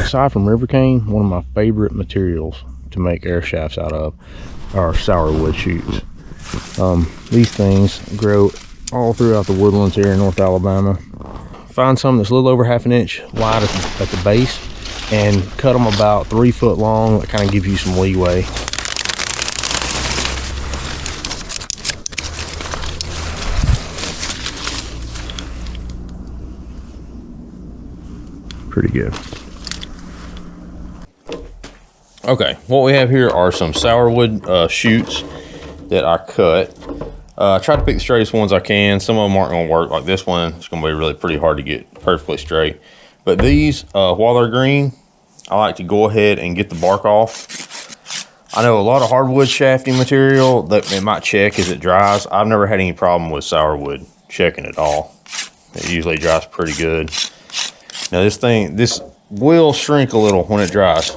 aside from river cane, one of my favorite materials to make air shafts out of are sourwood shoots. These things grow all throughout the woodlands here in North Alabama. Find some that's a little over half an inch wide at the base and cut them about 3 foot long. That kind of gives you some leeway. Pretty good. Okay, what we have here are some sourwood shoots that I cut. I try to pick the straightest ones I can. Some of them aren't going to work. Like this one, it's going to be really pretty hard to get perfectly straight. But these, while they're green, I like to go ahead and get the bark off. I know a lot of hardwood shafting material that it might check as it dries. I've never had any problem with sourwood checking at all. It usually dries pretty good. Now this will shrink a little when it dries.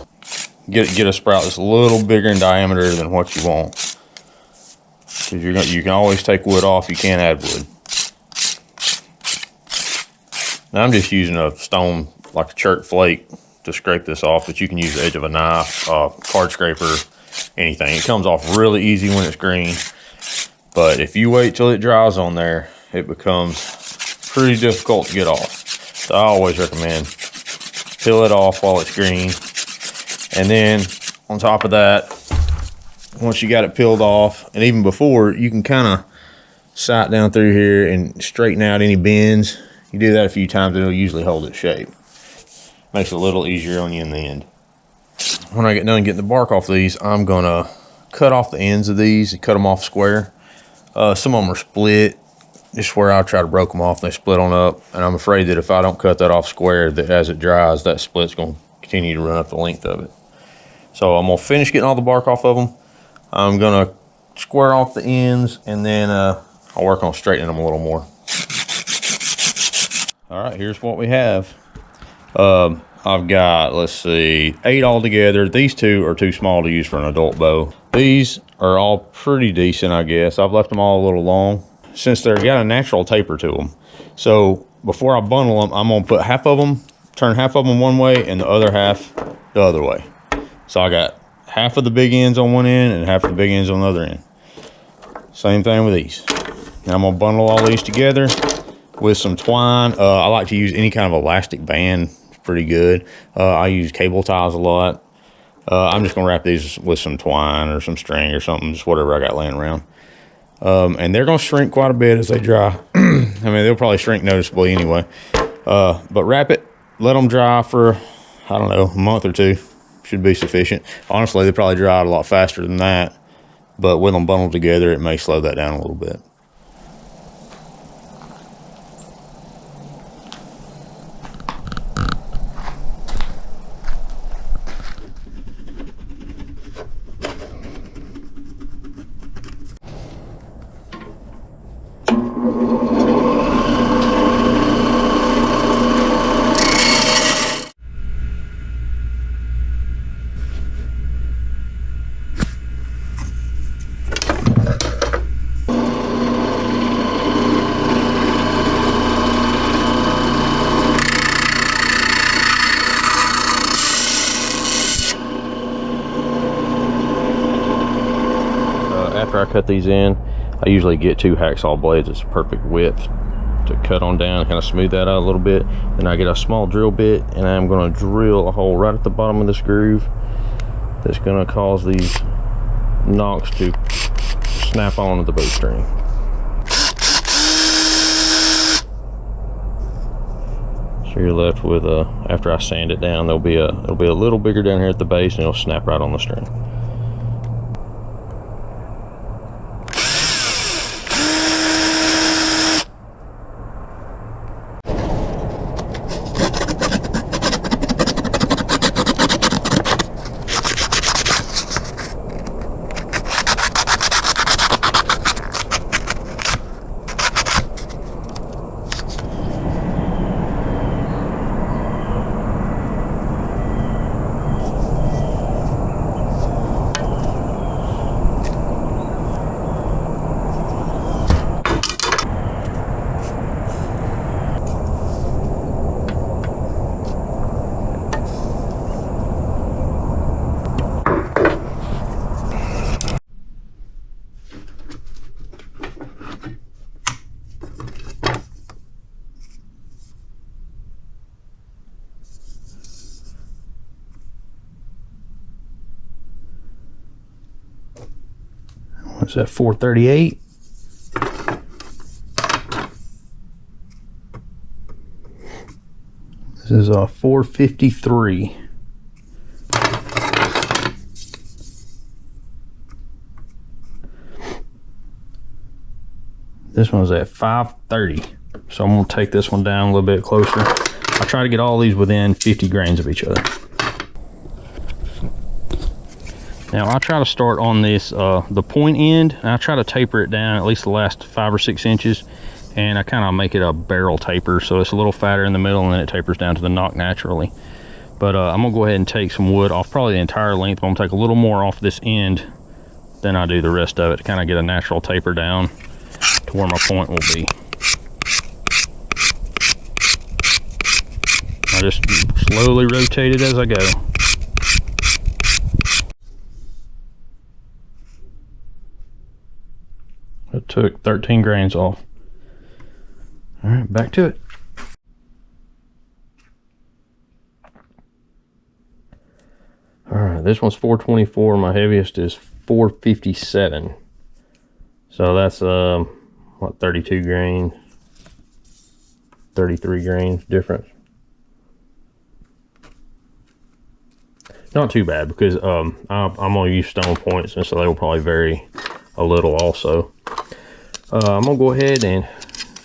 Get a sprout that's a little bigger in diameter than what you want. Because you can always take wood off, you can't add wood. Now I'm just using a stone, like a chert flake, to scrape this off, but you can use the edge of a knife, card scraper, anything. It comes off really easy when it's green, but if you wait till it dries on there, it becomes pretty difficult to get off. So I always recommend peel it off while it's green. And then on top of that, once you got it peeled off, and even before, you can kind of sight down through here and straighten out any bends. You do that a few times, it'll usually hold its shape. Makes it a little easier on you in the end. When I get done getting the bark off these, I'm gonna cut off the ends of these and cut them off square. Some of them are split. This is where I try to break them off, and they split on up. And I'm afraid that if I don't cut that off square, that as it dries, that split's gonna continue to run up the length of it. So I'm gonna finish getting all the bark off of them. I'm gonna square off the ends, and then I'll work on straightening them a little more. All right, here's what we have. I've got, let's see, 8 altogether. These 2 are too small to use for an adult bow. These are all pretty decent, I guess. I've left them all a little long since they've got a natural taper to them. So before I bundle them, I'm gonna put half of them, turn half of them one way and the other half the other way. So I got half of the big ends on one end and half of the big ends on the other end. Same thing with these. Now I'm gonna bundle all these together with some twine. I like to use any kind of elastic band. It's pretty good. I use cable ties a lot. I'm just gonna wrap these with some twine or some string or something, just whatever I got laying around. And they're gonna shrink quite a bit as they dry. I mean, they'll probably shrink noticeably anyway. But wrap it, let them dry for, I don't know, a month or 2. Should be sufficient. Honestly, they probably dry out a lot faster than that, but with them bundled together, it may slow that down a little bit. After I cut these in, I usually get 2 hacksaw blades. It's a perfect width to cut on down, kind of smooth that out a little bit. Then I get a small drill bit, and I'm going to drill a hole right at the bottom of this groove that's going to cause these nocks to snap onto the bowstring. So you're left with after I sand it down, it'll be a little bigger down here at the base, and it'll snap right on the string. What's that, 438? This is a 453. This one's at 530. So I'm gonna take this one down a little bit closer. I try to get all these within 50 grains of each other. Now I try to start on this, the point end, and I try to taper it down at least the last 5 or 6 inches. And I kind of make it a barrel taper, so it's a little fatter in the middle and then it tapers down to the knock naturally. But I'm gonna go ahead and take some wood off probably the entire length, but I'm gonna take a little more off this end than I do the rest of it to kind of get a natural taper down to where my point will be. I just slowly rotate it as I go. I took 13 grains off. All right, back to it. All right, this one's 424. My heaviest is 457. So that's what, 32 grains, 33 grains difference. Not too bad because I'm gonna use stone points, and so they will probably vary a little also. I'm gonna go ahead and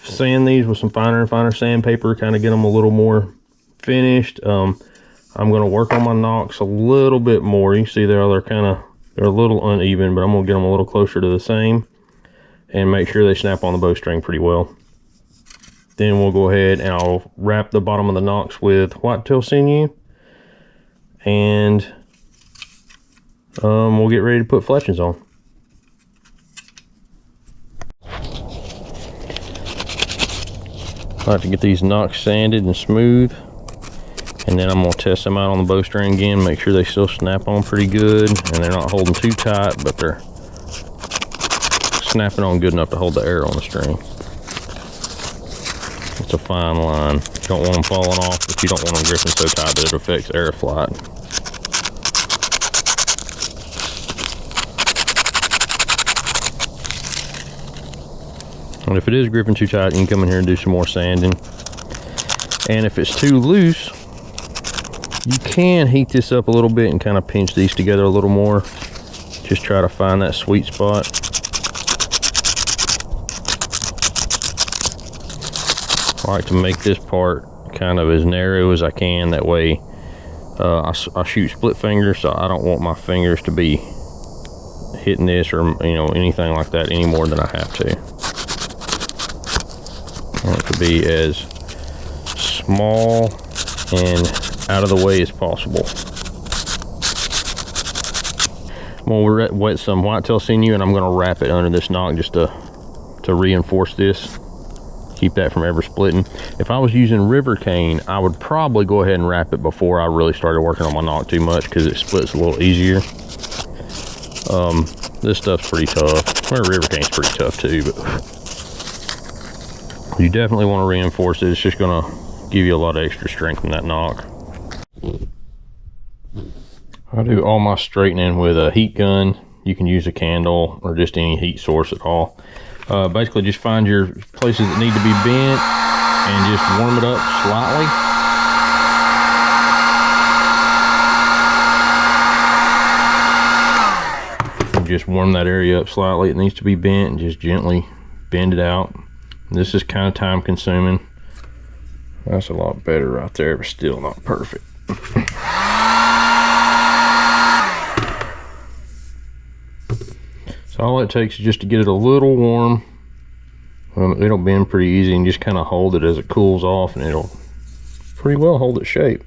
sand these with some finer and finer sandpaper, kind of get them a little more finished. I'm going to work on my nocks a little bit more. You can see there they're a little uneven, but I'm going to get them a little closer to the same and make sure they snap on the bowstring pretty well. Then we'll go ahead and I'll wrap the bottom of the nocks with whitetail sinew, and we'll get ready to put fletchings on. I like to get these nocks sanded and smooth, and then I'm going to test them out on the bowstring again, make sure they still snap on pretty good and they're not holding too tight, but they're snapping on good enough to hold the air on the string. It's a fine line. You don't want them falling off, but you don't want them gripping so tight that it affects air flight. And if it is gripping too tight, you can come in here and do some more sanding. And if it's too loose, you can heat this up a little bit and kind of pinch these together a little more. Just try to find that sweet spot. I like to make this part kind of as narrow as I can. That way I shoot split fingers, so I don't want my fingers to be hitting this or anything like that any more than I have to. I want it to be as small and out of the way as possible. I'm going to wet some whitetail sinew, and I'm going to wrap it under this knock just to reinforce this, keep that from ever splitting. If I was using river cane, I would probably go ahead and wrap it before I really started working on my knock too much, because it splits a little easier. This stuff's pretty tough. Well, river cane's pretty tough too, but you definitely want to reinforce it. It's just going to give you a lot of extra strength in that knock. I do all my straightening with a heat gun. You can use a candle or just any heat source at all. Basically just find your places that need to be bent and just warm it up slightly. And just warm that area up slightly. It needs to be bent, and just gently bend it out. This is kind of time consuming. That's a lot better right there, but still not perfect. So all it takes is just to get it a little warm. It'll bend pretty easy, and just kind of hold it as it cools off, and it'll pretty well hold its shape.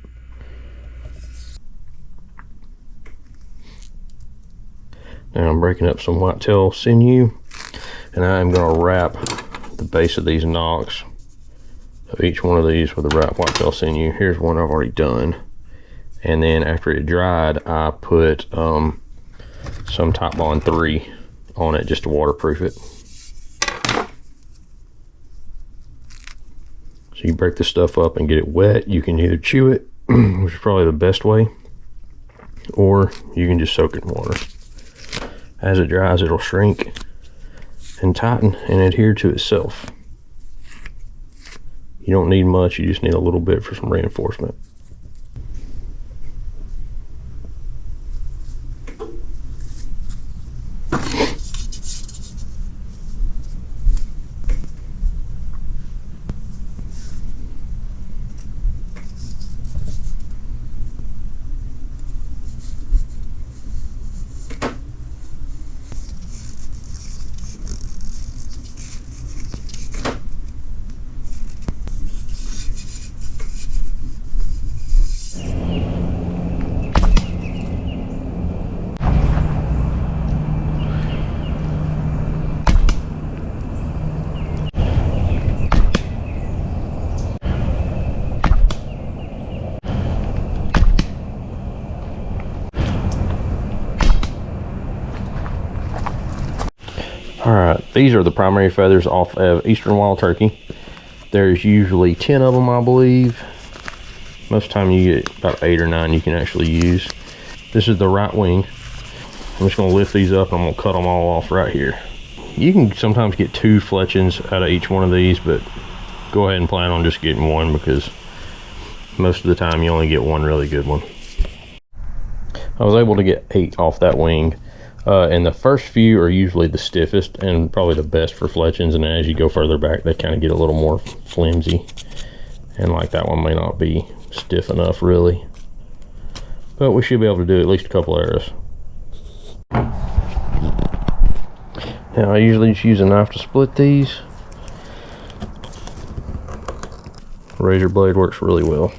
Now I'm breaking up some whitetail sinew, and I'm going to wrap the base of these nocks of each one of these with the right whitetail sinew. Here's one I've already done, and then after it dried, I put some Top Bond 3 on it just to waterproof it. So you break this stuff up and get it wet. You can either chew it, which is probably the best way, or you can just soak it in water. As it dries, it'll shrink, and tighten and adhere to itself. You don't need much, you just need a little bit for some reinforcement. Alright, these are the primary feathers off of Eastern Wild Turkey. There's usually 10 of them, I believe. Most of the time you get about 8 or 9 you can actually use. This is the right wing. I'm just going to lift these up and I'm going to cut them all off right here. You can sometimes get 2 fletchings out of each one of these, but go ahead and plan on just getting one because most of the time you only get one really good one. I was able to get 8 off that wing. And the first few are usually the stiffest and probably the best for fletchings, and then as you go further back they kind of get a little more flimsy, and like that one may not be stiff enough really, but we should be able to do at least a couple arrows. Now I usually just use a knife to split these. Razor blade works really well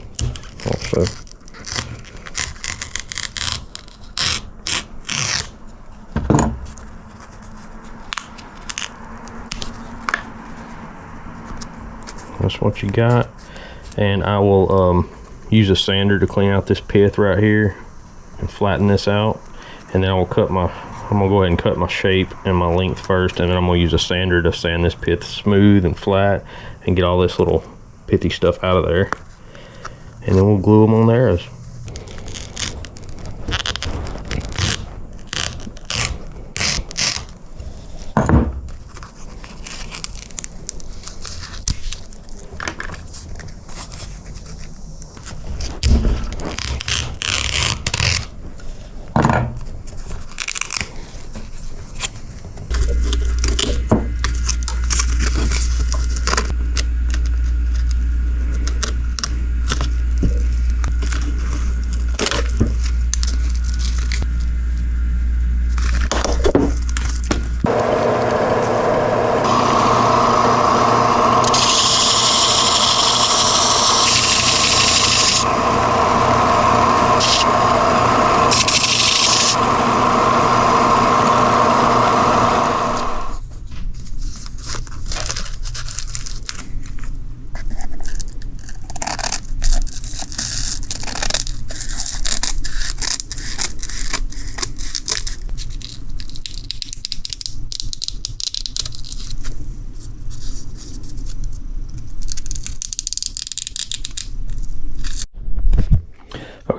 also. That's what you got, and I will use a sander to clean out this pith right here and flatten this out, and then I'm gonna go ahead and cut my shape and my length first, and then I'm gonna use a sander to sand this pith smooth and flat and get all this little pithy stuff out of there, and then we'll glue them on the arrows.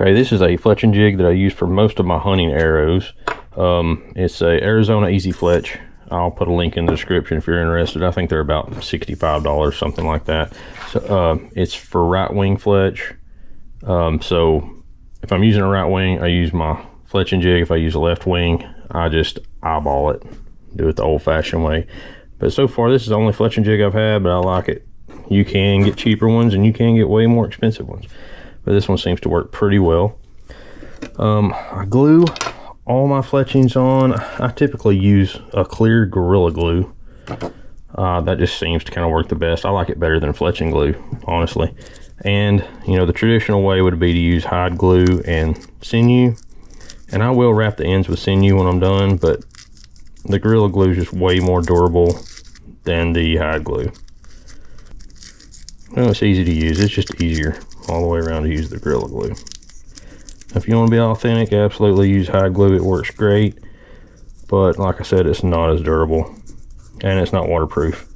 Okay, this is a fletching jig that I use for most of my hunting arrows. It's a Arizona Easy Fletch. I'll put a link in the description if you're interested. I think they're about $65, something like that. So it's for right wing fletch. So if I'm using a right wing, I use my fletching jig. If I use a left wing, I just eyeball it, do it the old-fashioned way. But so far, this is the only fletching jig I've had, but I like it. You can get cheaper ones and you can get way more expensive ones, but this one seems to work pretty well. I glue all my fletchings on. I typically use a clear Gorilla Glue. That just seems to kind of work the best. I like it better than fletching glue, honestly. And you know, the traditional way would be to use hide glue and sinew, and I will wrap the ends with sinew when I'm done, but the Gorilla Glue is just way more durable than the hide glue. Well, it's easy to use. It's just easier all the way around to use the Gorilla Glue. If you want to be authentic, absolutely use hide glue. It works great, but like I said, it's not as durable and it's not waterproof.